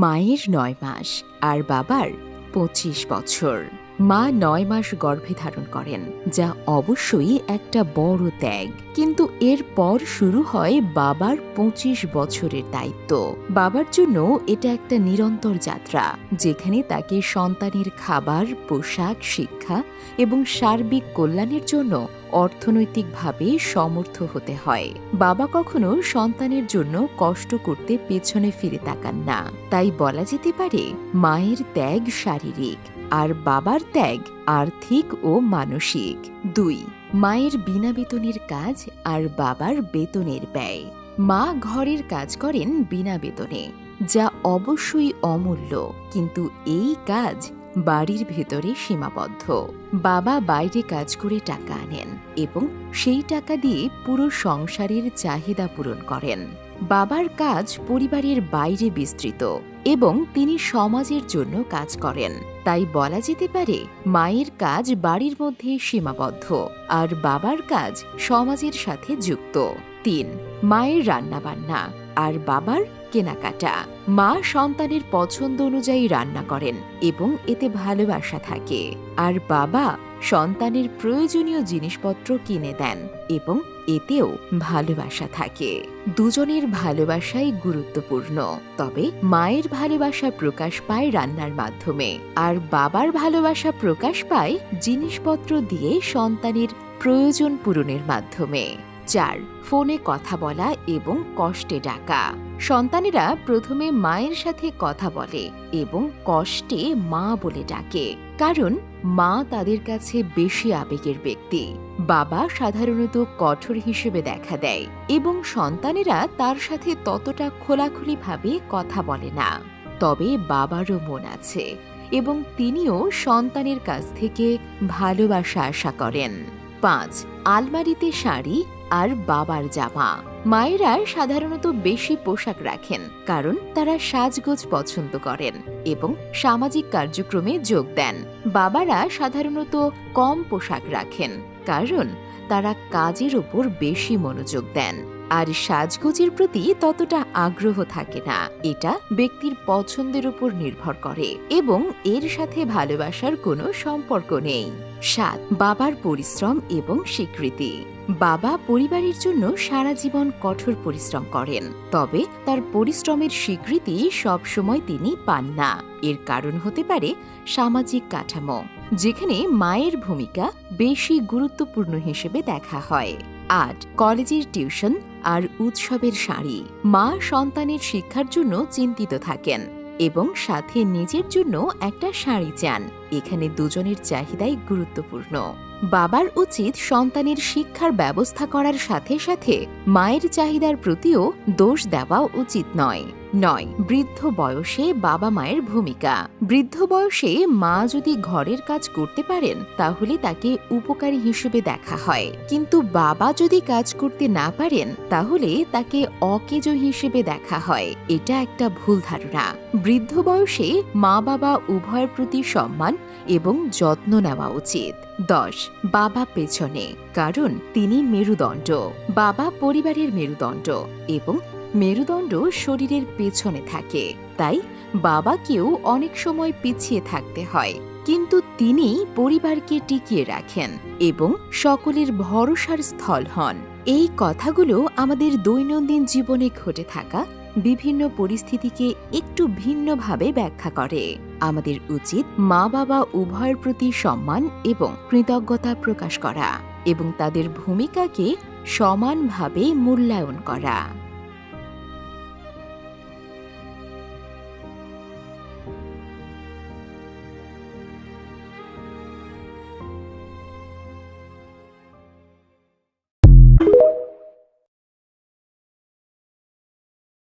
মায়ের ৯ মাস আর বাবার ২৫ বছর। মা ৯ মাস গর্ভে ধারণ করেন, যা অবশ্যই একটা বড় ত্যাগ। কিন্তু এরপর শুরু হয় বাবার ২৫ বছরের দায়িত্ব। বাবার জন্য এটা একটা নিরন্তর যাত্রা, যেখানে তাকে সন্তানের খাবার, পোশাক, শিক্ষা এবং সার্বিক কল্যাণের জন্য অর্থনৈতিকভাবে সমর্থ হতে হয়। বাবা কখনো সন্তানের জন্য কষ্ট করতে পেছনে ফিরে তাকান না। তাই বলা যেতে পারে মায়ের ত্যাগ শারীরিক আর বাবার ত্যাগ আর্থিক ও মানসিক। ২. মায়ের বিনা বেতনের কাজ আর বাবার বেতনের ব্যয়। মা ঘরের কাজ করেন বিনা বেতনে, যা অবশ্যই অমূল্য, কিন্তু এই কাজ বাড়ির ভেতরে সীমাবদ্ধ। বাবা বাইরে কাজ করে টাকা আনেন এবং সেই টাকা দিয়ে পুরো সংসারের চাহিদা পূরণ করেন। বাবার কাজ পরিবারের বাইরে বিস্তৃত এবং তিনি সমাজের জন্য কাজ করেন। তাই বলা যেতে পারে মায়ের কাজ বাড়ির মধ্যে সীমাবদ্ধ আর বাবার কাজ সমাজের সাথে যুক্ত। ৩. মায়ের রান্নাবান্না আর বাবার কেনাকাটা। মা সন্তানের পছন্দ অনুযায়ী রান্না করেন এবং এতে ভালোবাসা থাকে, আর বাবা সন্তানের প্রয়োজনীয় জিনিসপত্র কিনে দেন এবং এতেও ভালোবাসা থাকে। দুজনের ভালোবাসাই গুরুত্বপূর্ণ, তবে মায়ের ভালোবাসা প্রকাশ পায় রান্নার মাধ্যমে আর বাবার ভালোবাসা প্রকাশ পায় জিনিসপত্র দিয়ে সন্তানের প্রয়োজন পূরণের মাধ্যমে। ৪. ফোনে কথা বলা এবং কষ্টে ডাকা। সন্তানেরা প্রথমে মায়ের সাথে কথা বলে এবং কষ্টে মা বলে ডাকে, কারণ মা তাদের কাছে বেশি আবেগের ব্যক্তি। বাবা সাধারণত কঠোর হিসেবে দেখা দেয় এবং সন্তানেরা তার সাথে ততটা খোলাখুলিভাবে কথা বলে না। তবে বাবারও মন আছে এবং তিনিও সন্তানের কাছ থেকে ভালোবাসা আশা করেন। ৫. আলমারিতে শাড়ি আর বাবার জামা। মায়েরা সাধারণত বেশি পোশাক রাখেন, কারণ তারা সাজগোজ পছন্দ করেন এবং সামাজিক কার্যক্রমে যোগ দেন। বাবারা সাধারণত কম পোশাক রাখেন, কারণ তারা কাজের উপর বেশি মনোযোগ দেন আর সাজগোজের প্রতি ততটা আগ্রহ থাকে না। এটা ব্যক্তির পছন্দের উপর নির্ভর করে এবং এর সাথে ভালোবাসার কোনো সম্পর্ক নেই। ৭. বাবার পরিশ্রম এবং স্বীকৃতি। বাবা পরিবারের জন্য সারা জীবন কঠোর পরিশ্রম করেন, তবে তার পরিশ্রমের স্বীকৃতি সবসময় তিনি পান না। এর কারণ হতে পারে সামাজিক কাঠামো, যেখানে মায়ের ভূমিকা বেশি গুরুত্বপূর্ণ হিসেবে দেখা হয়। ৮. কলেজের টিউশন আর উৎসবের শাড়ি। মা সন্তানের শিক্ষার জন্য চিন্তিত থাকেন এবং সাথে নিজের জন্য একটা শাড়ি চান। এখানে দুজনের চাহিদাই গুরুত্বপূর্ণ। বাবার উচিত সন্তানের শিক্ষার ব্যবস্থা করার সাথে সাথে মায়ের চাহিদার প্রতিও দোষ দেওয়া উচিত নয়। ৯. বৃদ্ধ বয়সে বাবা মায়ের ভূমিকা। বৃদ্ধ বয়সে মা যদি ঘরের কাজ করতে পারেন, তাহলে তাকে উপকারী হিসেবে দেখা হয়, কিন্তু বাবা যদি কাজ করতে না পারেন, তাহলে তাকে অকেজো হিসেবে দেখা হয়। এটা একটা ভুল ধারণা। বৃদ্ধ বয়সে মা বাবা উভয়ের প্রতি সম্মান এবং যত্ন নেওয়া উচিত। ১০. বাবা পেছনে, কারণ তিনি মেরুদণ্ড। বাবা পরিবারের মেরুদণ্ড এবং মেরুদণ্ড শরীরের পেছনে থাকে, তাই বাবাকেও অনেক সময় পিছিয়ে থাকতে হয়, কিন্তু তিনি পরিবারকে টিকিয়ে রাখেন এবং সকলের ভরসার স্থল হন। এই কথাগুলো আমাদের দৈনন্দিন জীবনে ঘটে থাকা বিভিন্ন পরিস্থিতিকে একটু ভিন্নভাবে ব্যাখ্যা করে। আমাদের উচিত মা বাবা উভয়ের প্রতি সম্মান এবং কৃতজ্ঞতা প্রকাশ করা এবং তাদের ভূমিকাকে সমানভাবে মূল্যায়ন করা।